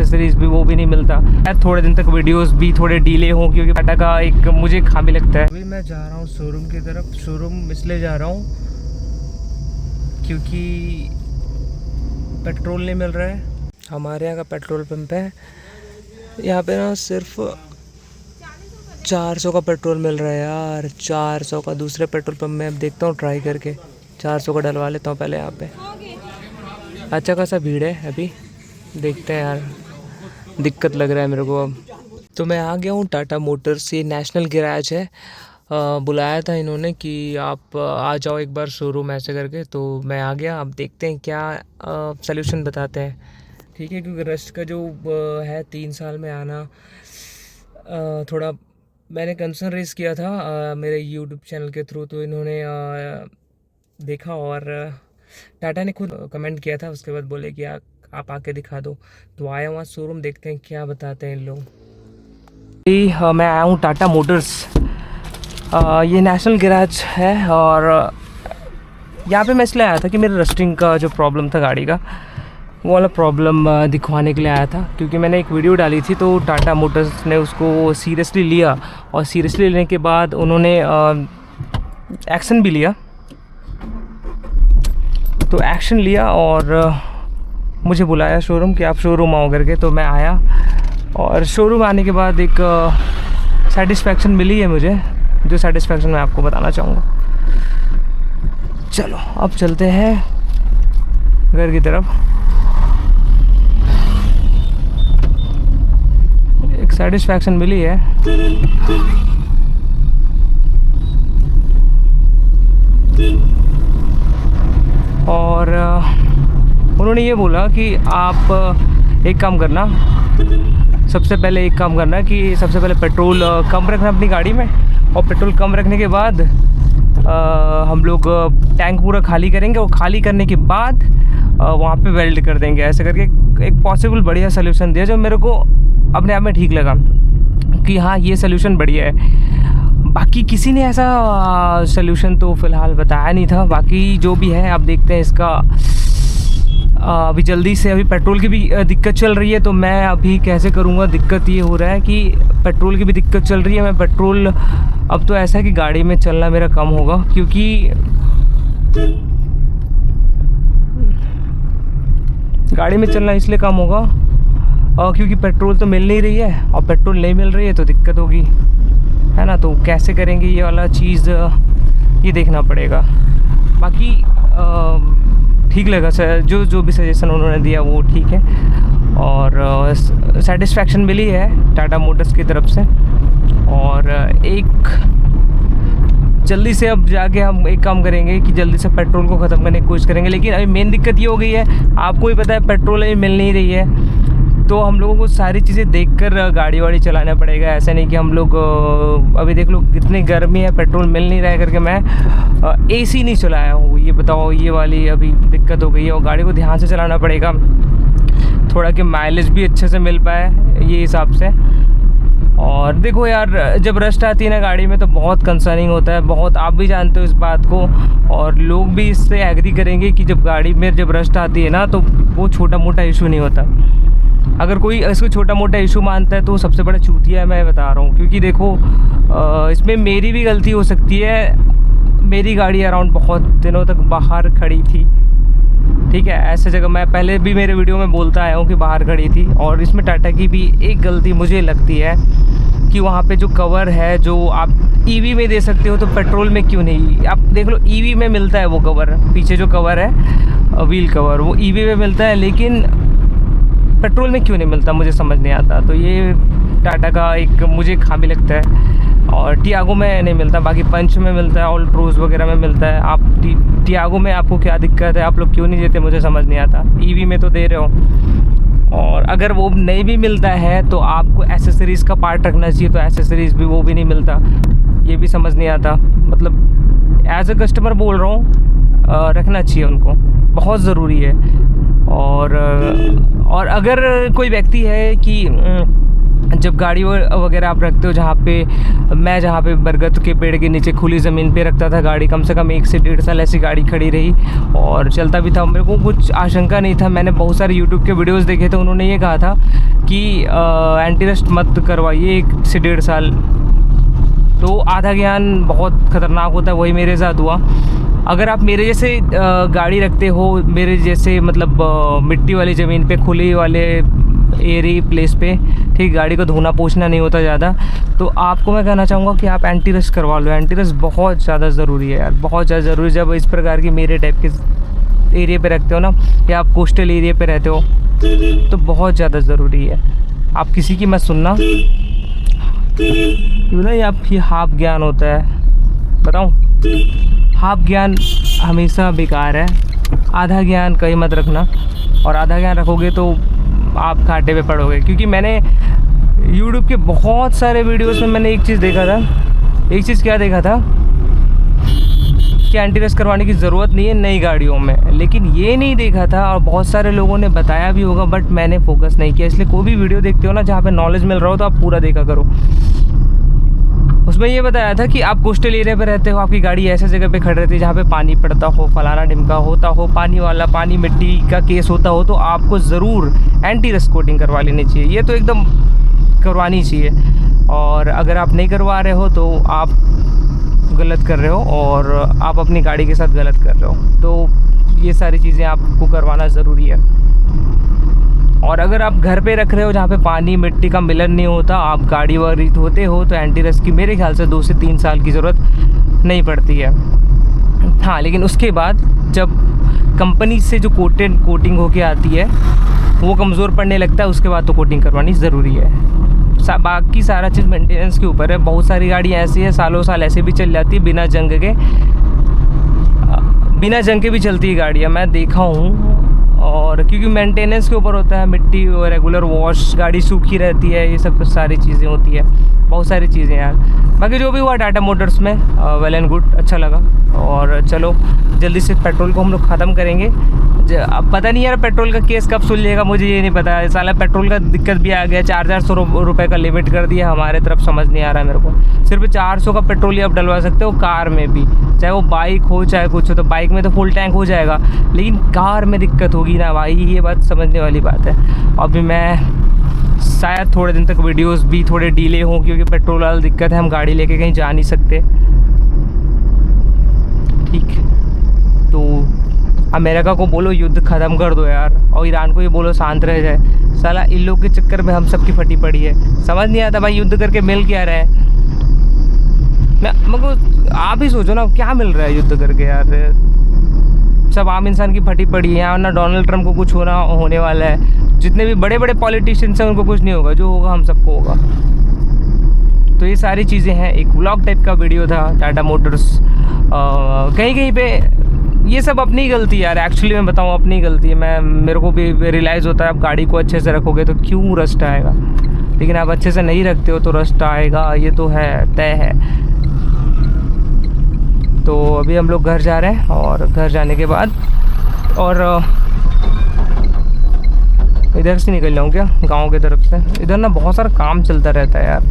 Accessories भी वो भी नहीं मिलता। थोड़े दिन तक वीडियोस भी थोड़े डिले हों क्योंकि टाटा का एक मुझे खामी लगता है। अभी मैं जा रहा हूँ शोरूम की तरफ। शोरूम इसलिए जा रहा हूँ क्योंकि पेट्रोल नहीं मिल रहा है। हमारे यहाँ का पेट्रोल पंप है, यहाँ पे ना सिर्फ 400 का पेट्रोल मिल रहा है यार, 400 का। दूसरे पेट्रोल पंप में अब देखता हूँ ट्राई करके 400 का डलवा लेता हूँ पहले यहाँ पे। अच्छा खासा भीड़ है अभी, देखते हैं यार, दिक्कत लग रहा है मेरे को अब। तो मैं आ गया हूँ टाटा मोटर्स, ये नेशनल गैराज है। बुलाया था इन्होंने कि आप आ जाओ एक बार शोरूम ऐसे करके, तो मैं आ गया। अब देखते हैं क्या सल्यूशन बताते हैं। ठीक है, क्योंकि रस्ट का जो है 3 साल में आना, थोड़ा मैंने कंसर्न रेज़ किया था मेरे यूट्यूब चैनल के थ्रू, तो इन्होंने देखा और टाटा ने खुद कमेंट किया था। उसके बाद बोले कि आप आके दिखा दो, तो आया वहाँ शोरूम, देखते हैं क्या बताते हैं इन लोग। मैं आया हूँ टाटा मोटर्स, ये नेशनल गैराज है और यहाँ पे मैं इसलिए आया था कि मेरे रस्टिंग का जो प्रॉब्लम था गाड़ी का, वो वाला प्रॉब्लम दिखवाने के लिए आया था। क्योंकि मैंने एक वीडियो डाली थी तो टाटा मोटर्स ने उसको सीरियसली लिया, और सीरियसली लेने के बाद उन्होंने एक्शन भी लिया। तो एक्शन लिया और मुझे बुलाया शोरूम कि आप शोरूम आओ करके, तो मैं आया। और शोरूम आने के बाद एक सेटिस्फेक्शन मिली है मुझे, जो सेटिस्फेक्शन मैं आपको बताना चाहूँगा। चलो अब चलते हैं घर की तरफ। एक सेटिस्फेक्शन मिली है। और उन्होंने ये बोला कि आप एक काम करना, सबसे पहले पेट्रोल कम रखना अपनी गाड़ी में, और पेट्रोल कम रखने के बाद हम लोग टैंक पूरा खाली करेंगे, और खाली करने के बाद वहाँ पे वेल्ड कर देंगे। ऐसे करके एक पॉसिबल बढ़िया सलूशन दिया, जो मेरे को अपने आप में ठीक लगा कि हाँ ये सलूशन बढ़िया है। बाकी किसी ने ऐसा सलूशन तो फ़िलहाल बताया नहीं था। बाकी जो भी है आप देखते हैं इसका। अभी जल्दी से, अभी पेट्रोल की भी दिक्कत चल रही है, तो मैं अभी कैसे करूँगा। दिक्कत ये हो रहा है कि पेट्रोल की भी दिक्कत चल रही है। मैं पेट्रोल अब तो ऐसा है कि गाड़ी में चलना मेरा कम होगा, क्योंकि गाड़ी में चलना इसलिए कम होगा क्योंकि पेट्रोल तो मिल नहीं रही है, और पेट्रोल नहीं मिल रही है तो दिक्कत होगी, है ना। तो कैसे करेंगे ये वाला चीज़, ये देखना पड़ेगा। बाकी ठीक लगा सर, जो भी सजेशन उन्होंने दिया वो ठीक है, और सेटिस्फेक्शन मिली है टाटा मोटर्स की तरफ से। और एक जल्दी से अब जाके हम एक काम करेंगे कि जल्दी से पेट्रोल को ख़त्म करने की कोशिश करेंगे। लेकिन अभी मेन दिक्कत ये हो गई है, आपको ही पता है पेट्रोल अभी मिल नहीं रही है, तो हम लोगों को सारी चीज़ें देखकर गाड़ी वाड़ी चलाना पड़ेगा। ऐसा नहीं कि हम लोग अभी देख लो कितनी गर्मी है, पेट्रोल मिल नहीं रहा है करके मैं एसी नहीं चलाया हूँ। ये बताओ, ये वाली अभी दिक्कत हो गई है, और गाड़ी को ध्यान से चलाना पड़ेगा थोड़ा, कि माइलेज भी अच्छे से मिल पाए ये हिसाब से। और देखो यार, जब रस्ट आती है ना गाड़ी में तो बहुत कंसर्निंग होता है, बहुत। आप भी जानते हो इस बात को, और लोग भी इससे एग्री करेंगे कि जब गाड़ी में जब रस्ट आती है ना, तो वो छोटा मोटा इशू नहीं होता। अगर कोई इसको छोटा मोटा इशू मानता है तो सबसे बड़ा चूतिया है, मैं बता रहा हूँ। क्योंकि देखो इसमें मेरी भी गलती हो सकती है। मेरी गाड़ी अराउंड बहुत दिनों तक बाहर खड़ी थी, ठीक है। ऐसे जगह मैं पहले भी मेरे वीडियो में बोलता आया हूँ कि बाहर खड़ी थी। और इसमें टाटा की भी एक गलती मुझे लगती है कि वहाँ पे जो कवर है, जो आप ईवी में दे सकते हो, तो पेट्रोल में क्यों नहीं। आप देख लो, ईवी में मिलता है वो कवर, पीछे जो कवर है व्हील कवर, वो ईवी में मिलता है, लेकिन पेट्रोल में क्यों नहीं मिलता, मुझे समझ नहीं आता। तो ये टाटा का एक मुझे खामी लगता है। और टियागो में नहीं मिलता, बाकी पंच में मिलता है, ऑल्ट्रोज वगैरह में मिलता है। आप टियागो में आपको क्या दिक्कत है, आप लोग क्यों नहीं देते, मुझे समझ नहीं आता। ईवी में तो दे रहे हो। और अगर वो नहीं भी मिलता है तो आपको एसेसरीज़ का पार्ट रखना चाहिए, तो एसेसरीज़ भी वो भी नहीं मिलता, ये भी समझ नहीं आता। मतलब एज अ कस्टमर बोल रहा हूँ, रखना चाहिए उनको, बहुत ज़रूरी है। और अगर कोई व्यक्ति है कि जब गाड़ी वगैरह आप रखते हो, जहाँ पे बरगद के पेड़ के नीचे खुली ज़मीन पे रखता था गाड़ी, कम से कम 1 से 1.5 साल ऐसी गाड़ी खड़ी रही और चलता भी था। मेरे को कुछ आशंका नहीं था। मैंने बहुत सारे यूट्यूब के वीडियोस देखे थे, उन्होंने ये कहा था कि एंटी रस्ट मत करवाइए 1 से 1.5 साल। तो आधा ज्ञान बहुत ख़तरनाक होता है, वही मेरे साथ हुआ। अगर आप मेरे जैसे गाड़ी रखते हो, मेरे जैसे मतलब मिट्टी वाली ज़मीन पे, खुली वाले एरी प्लेस पे, ठीक, गाड़ी को धोना पोंछना नहीं होता ज़्यादा, तो आपको मैं कहना चाहूँगा कि आप एंटी रस्ट करवा लो। एंटी रस्ट बहुत ज़्यादा ज़रूरी है यार, बहुत ज़्यादा ज़रूरी। जब इस प्रकार की मेरे टाइप के एरिया पे रखते हो ना, या आप कोस्टल एरिया पे रहते हो, तो बहुत ज़्यादा ज़रूरी है। आप किसी की मत सुनना। ये आप ये हाफ ज्ञान होता है, बताऊँ, हाफ ज्ञान हमेशा बेकार है। आधा ज्ञान कहीं मत रखना, और आधा ज्ञान रखोगे तो आप घाटे पे पड़ोगे। क्योंकि मैंने YouTube के बहुत सारे वीडियोस में मैंने एक चीज़ देखा था। एक चीज़ क्या देखा था कि एंटी रस्ट करवाने की ज़रूरत नहीं है नई गाड़ियों में, लेकिन ये नहीं देखा था, और बहुत सारे लोगों ने बताया भी होगा, बट मैंने फोकस नहीं किया। इसलिए कोई भी वीडियो देखते हो ना जहाँ पे नॉलेज मिल रहा हो, तो आप पूरा देखा करो। उसमें ये बताया था कि आप कोस्टल एरिया पे रहते हो, आपकी गाड़ी ऐसे जगह पे खड़ी रहती है जहाँ पे पानी पड़ता हो, फलाना ढिमका होता हो, पानी मिट्टी का केस होता हो, तो आपको ज़रूर एंटी रस्ट कोटिंग करवा लेनी चाहिए। ये तो एकदम करवानी चाहिए, और अगर आप नहीं करवा रहे हो तो आप गलत कर रहे हो, और आप अपनी गाड़ी के साथ गलत कर रहे हो। तो ये सारी चीज़ें आपको करवाना ज़रूरी है। और अगर आप घर पे रख रहे हो जहाँ पे पानी मिट्टी का मिलन नहीं होता, आप गाड़ी वाड़ी धोते हो, तो एंटी रस्ट की मेरे ख्याल से 2 से 3 साल की ज़रूरत नहीं पड़ती है। हाँ, लेकिन उसके बाद जब कंपनी से जो कोटिंग होके आती है वो कमज़ोर पड़ने लगता है, उसके बाद तो कोटिंग करवानी ज़रूरी है। बाकी सारा चीज़ मेंटेनेंस के ऊपर है। बहुत सारी गाड़ी ऐसी है सालों साल ऐसे भी चल जाती है, बिना जंग के भी चलती है गाड़ियाँ, मैं देखा हूँ। और क्योंकि मेंटेनेंस के ऊपर होता है, मिट्टी और रेगुलर वॉश, गाड़ी सूखी रहती है, ये सब सारी चीज़ें होती है, बहुत सारी चीज़ें यार। बाकी जो भी हुआ टाटा मोटर्स में वेल एंड गुड, अच्छा लगा। और चलो जल्दी से पेट्रोल को हम लोग ख़त्म करेंगे। अब पता नहीं यार पेट्रोल का केस कब सुलझेगा, मुझे ये नहीं पता। साला पेट्रोल का दिक्कत भी आ गया, 400 रुपये का लिमिट कर दिया हमारे तरफ, समझ नहीं आ रहा है मेरे को। सिर्फ 400 का पेट्रोल ही आप डलवा सकते हो कार में भी, चाहे वो बाइक हो चाहे कुछ हो। तो बाइक में तो फुल टैंक हो जाएगा, लेकिन कार में दिक्कत होगी ना भाई, ये बात समझने वाली बात है। अभी मैं शायद थोड़े दिन तक वीडियोस भी थोड़े डिले हों, क्योंकि पेट्रोल वाला दिक्कत है, हम गाड़ी लेके कहीं जा नहीं सकते। ठीक, तो अमेरिका को बोलो युद्ध ख़त्म कर दो यार, और ईरान को ये बोलो शांत रह जाए। साला इन लोग के चक्कर में हम सब की फटी पड़ी है। समझ नहीं आता भाई युद्ध करके मिल क्या रहा है। मगर आप ही सोचो ना, क्या मिल रहा है युद्ध करके यार। सब आम इंसान की फटी पड़ी है। यहाँ ना डोनाल्ड ट्रंप को कुछ होने वाला है, जितने भी बड़े बड़े पॉलिटिशियंस हैं उनको कुछ नहीं होगा, जो होगा हम सबको होगा। तो ये सारी चीज़ें हैं। एक व्लॉग टाइप का वीडियो था टाटा मोटर्स। कहीं कहीं पे ये सब अपनी गलती यार, एक्चुअली मैं बताऊँ अपनी गलती है। मेरे को भी रियलाइज़ होता है, आप गाड़ी को अच्छे से रखोगे तो क्यों रस्ट आएगा, लेकिन आप अच्छे से नहीं रखते हो तो रस्ट आएगा, ये तो है, तय है। तो अभी हम लोग घर जा रहे हैं, और घर जाने के बाद और इधर से निकल जाऊँ क्या, गांव की तरफ से। इधर ना बहुत सारा काम चलता रहता है यार,